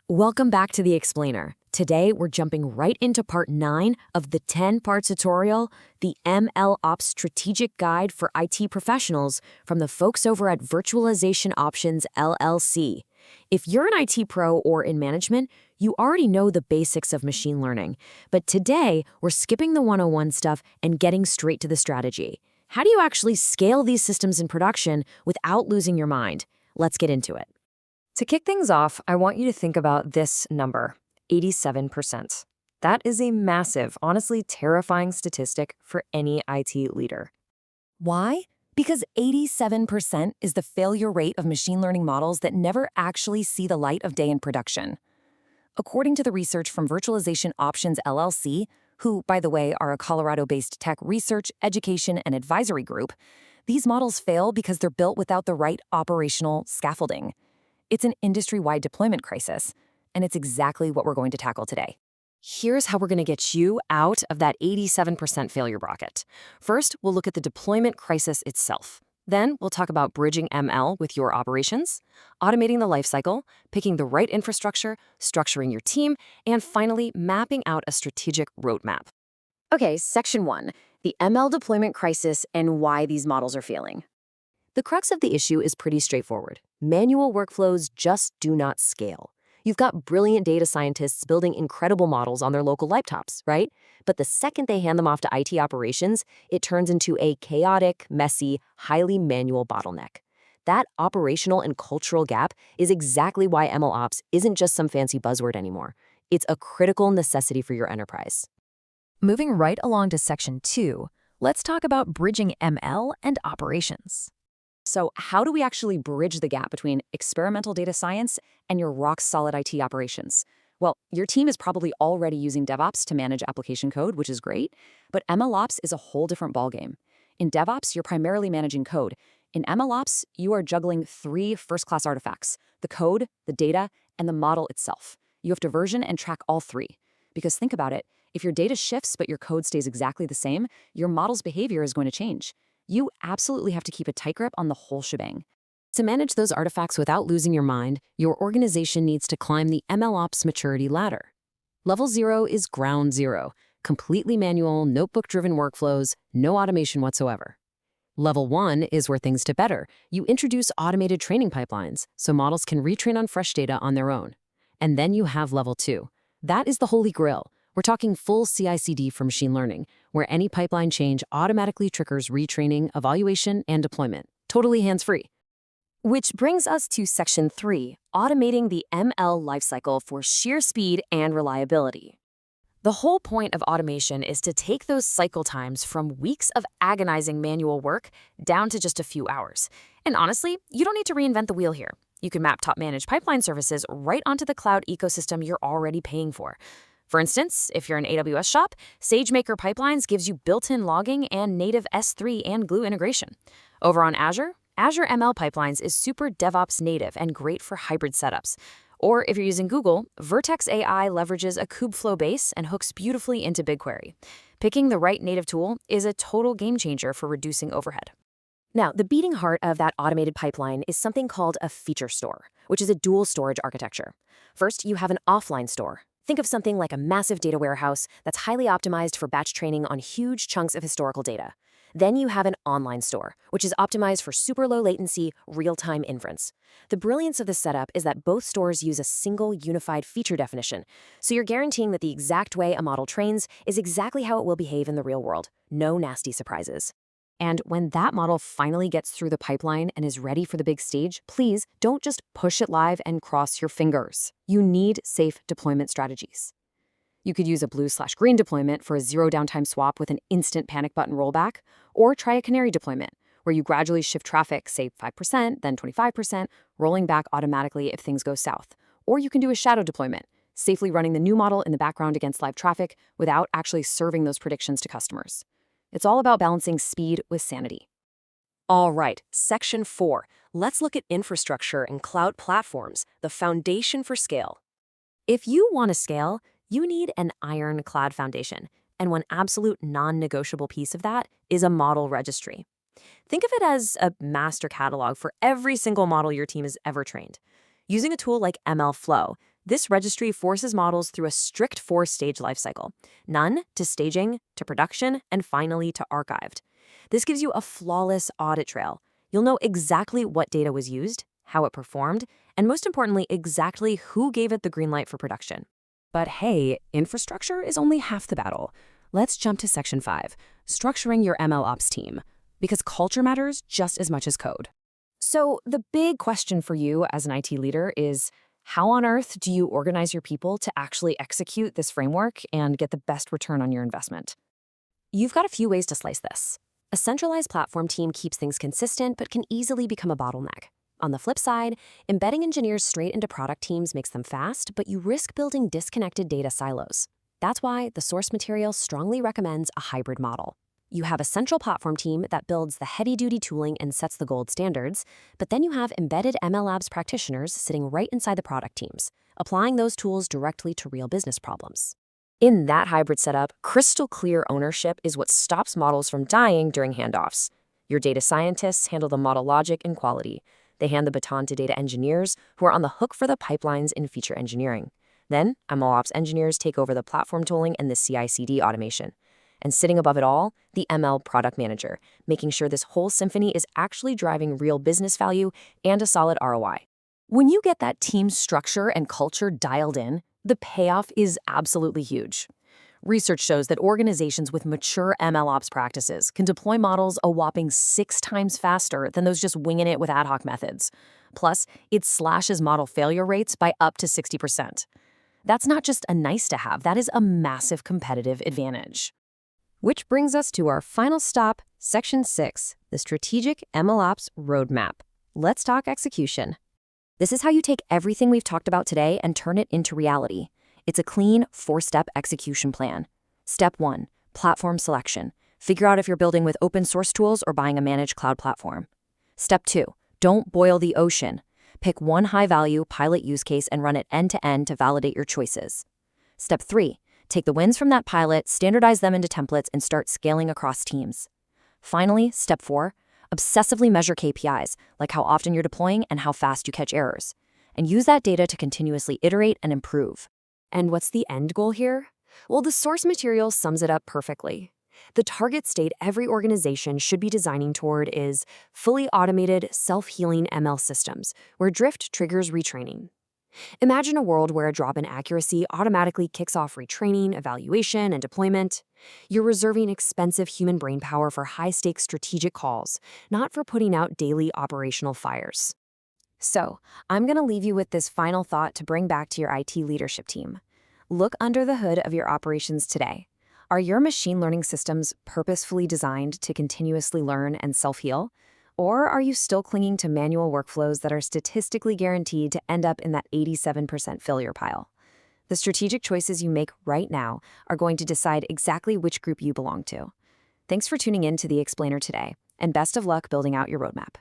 Welcome back to The Explainer. Today, we're jumping right into part 9 of the 10-part tutorial, the MLOps Strategic Guide for IT Professionals from the folks over at Virtualization Options LLC. If you're an IT pro or in management, you already know the basics of machine learning. But today, we're skipping the 101 stuff and getting straight to the strategy. How do you actually scale these systems in production without losing your mind? Let's get into it. To kick things off, I want you to think about this number, 87%. That is a massive, honestly terrifying statistic for any IT leader. Why? Because 87% is the failure rate of machine learning models that never actually see the light of day in production. According to the research from Virtualization Options LLC, who, by the way, are a Colorado-based tech research, education, and advisory group, these models fail because they're built without the right operational scaffolding. It's an industry-wide deployment crisis, and it's exactly what we're going to tackle today. Here's how we're going to get you out of that 87% failure bracket. First, we'll look at the deployment crisis itself. Then, we'll talk about bridging ML with your operations, automating the lifecycle, picking the right infrastructure, structuring your team, and finally, mapping out a strategic roadmap. Okay, Section 1, the ML deployment crisis and why these models are failing. The crux of the issue is pretty straightforward. Manual workflows just do not scale. You've got brilliant data scientists building incredible models on their local laptops, right? But the second they hand them off to IT operations, it turns into a chaotic, messy, highly manual bottleneck. That operational and cultural gap is exactly why MLOps isn't just some fancy buzzword anymore. It's a critical necessity for your enterprise. Moving right along to Section 2, let's talk about bridging ML and operations. So how do we actually bridge the gap between experimental data science and your rock-solid IT operations? Well, your team is probably already using DevOps to manage application code, which is great, but MLOps is a whole different ballgame. In DevOps, you're primarily managing code. In MLOps, you are juggling 3 first-class artifacts: the code, the data, and the model itself. You have to version and track all 3. Because think about it, if your data shifts but your code stays exactly the same, your model's behavior is going to change. You absolutely have to keep a tight grip on the whole shebang. To manage those artifacts without losing your mind, your organization needs to climb the MLOps maturity ladder. Level 0 is ground zero, completely manual, notebook-driven workflows, no automation whatsoever. Level 1 is where things get better. You introduce automated training pipelines so models can retrain on fresh data on their own. And then you have Level 2. That is the holy grail. We're talking full CI/CD for machine learning, where any pipeline change automatically triggers retraining, evaluation, and deployment, totally hands-free. Which brings us to Section 3, automating the ML lifecycle for sheer speed and reliability. The whole point of automation is to take those cycle times from weeks of agonizing manual work down to just a few hours. And honestly, you don't need to reinvent the wheel here. You can map top-managed pipeline services right onto the cloud ecosystem you're already paying for. For instance, if you're an AWS shop, SageMaker Pipelines gives you built-in logging and native S3 and Glue integration. Over on Azure, Azure ML Pipelines is super DevOps native and great for hybrid setups. Or if you're using Google, Vertex AI leverages a Kubeflow base and hooks beautifully into BigQuery. Picking the right native tool is a total game changer for reducing overhead. Now, the beating heart of that automated pipeline is something called a feature store, which is a dual storage architecture. First, you have an offline store. Think of something like a massive data warehouse that's highly optimized for batch training on huge chunks of historical data. Then you have an online store, which is optimized for super low latency, real-time inference. The brilliance of this setup is that both stores use a single unified feature definition, so you're guaranteeing that the exact way a model trains is exactly how it will behave in the real world. No nasty surprises. And when that model finally gets through the pipeline and is ready for the big stage, please don't just push it live and cross your fingers. You need safe deployment strategies. You could use a blue/green deployment for a zero downtime swap with an instant panic button rollback, or try a canary deployment, where you gradually shift traffic, say 5%, then 25%, rolling back automatically if things go south. Or you can do a shadow deployment, safely running the new model in the background against live traffic without actually serving those predictions to customers. It's all about balancing speed with sanity. All right, Section 4. Let's look at infrastructure and cloud platforms, the foundation for scale. If you want to scale, you need an ironclad foundation, and one absolute non-negotiable piece of that is a model registry. Think of it as a master catalog for every single model your team has ever trained. Using a tool like MLflow, This registry forces models through a strict 4-stage lifecycle: none to staging, to production, and finally to archived. This gives you a flawless audit trail. You'll know exactly what data was used, how it performed, and most importantly, exactly who gave it the green light for production. But hey, infrastructure is only half the battle. Let's jump to Section 5, structuring your MLOps team, because culture matters just as much as code. So the big question for you as an IT leader is, how on earth do you organize your people to actually execute this framework and get the best return on your investment? You've got a few ways to slice this. A centralized platform team keeps things consistent but can easily become a bottleneck. On the flip side, embedding engineers straight into product teams makes them fast, but you risk building disconnected data silos. That's why the source material strongly recommends a hybrid model. You have a central platform team that builds the heavy-duty tooling and sets the gold standards, but then you have embedded MLOps practitioners sitting right inside the product teams, applying those tools directly to real business problems. In that hybrid setup, crystal clear ownership is what stops models from dying during handoffs. Your data scientists handle the model logic and quality. They hand the baton to data engineers who are on the hook for the pipelines in feature engineering. Then, MLOps engineers take over the platform tooling and the CI/CD automation. And sitting above it all, the ML product manager, making sure this whole symphony is actually driving real business value and a solid ROI. When you get that team structure and culture dialed in, the payoff is absolutely huge. Research shows that organizations with mature MLOps practices can deploy models a whopping 6 times faster than those just winging it with ad hoc methods. Plus, it slashes model failure rates by up to 60%. That's not just a nice to have, that is a massive competitive advantage. Which brings us to our final stop, Section 6, the Strategic MLOps Roadmap. Let's talk execution. This is how you take everything we've talked about today and turn it into reality. It's a clean 4-step execution plan. Step 1, platform selection. Figure out if you're building with open source tools or buying a managed cloud platform. Step 2, don't boil the ocean. Pick one high-value pilot use case and run it end-to-end to validate your choices. Step 3, take the wins from that pilot, standardize them into templates, and start scaling across teams. Finally, Step 4, obsessively measure KPIs, like how often you're deploying and how fast you catch errors, and use that data to continuously iterate and improve. And what's the end goal here? Well, the source material sums it up perfectly. The target state every organization should be designing toward is fully automated, self-healing ML systems, where drift triggers retraining. Imagine a world where a drop in accuracy automatically kicks off retraining, evaluation, and deployment. You're reserving expensive human brainpower for high-stakes strategic calls, not for putting out daily operational fires. So, I'm going to leave you with this final thought to bring back to your IT leadership team. Look under the hood of your operations today. Are your machine learning systems purposefully designed to continuously learn and self-heal? Or are you still clinging to manual workflows that are statistically guaranteed to end up in that 87% failure pile? The strategic choices you make right now are going to decide exactly which group you belong to. Thanks for tuning in to The Explainer today, and best of luck building out your roadmap.